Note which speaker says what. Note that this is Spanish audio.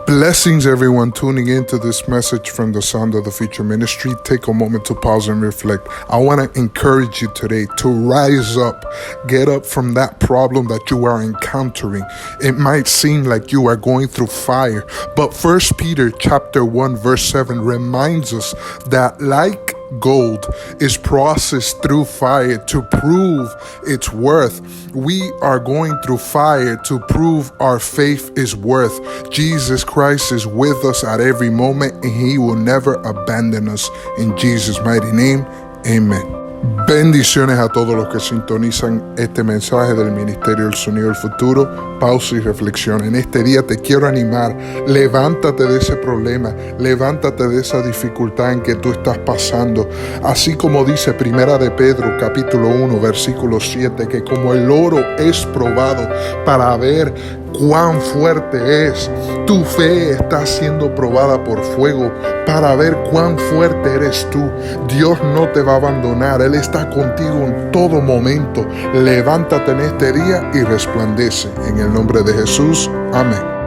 Speaker 1: Blessings, everyone tuning into this message from the Sound of the Future Ministry. Take a moment to pause and reflect. I want to encourage you today to rise up. Get up from that problem that you are encountering. It might seem like you are going through fire, but 1 Peter chapter 1 verse 7 reminds us that like gold is processed through fire to prove its worth. We are going through fire to prove our faith is worth. Jesus Christ is with us at every moment, and He will never abandon us. In Jesus' mighty name, amen. Bendiciones a todos los que sintonizan este mensaje del Ministerio del Sonido del Futuro. Pausa y reflexión. En este día te quiero animar. Levántate de ese problema. Levántate de esa dificultad en que tú estás pasando. Así como dice Primera de Pedro, capítulo 1, versículo 7, que como el oro es probado para ver cuán fuerte es, tu fe está siendo probada por fuego para ver cuán fuerte eres tú. Dios no te va a abandonar. Él está contigo en todo momento. Levántate en este día y resplandece. En el nombre de Jesús. Amén.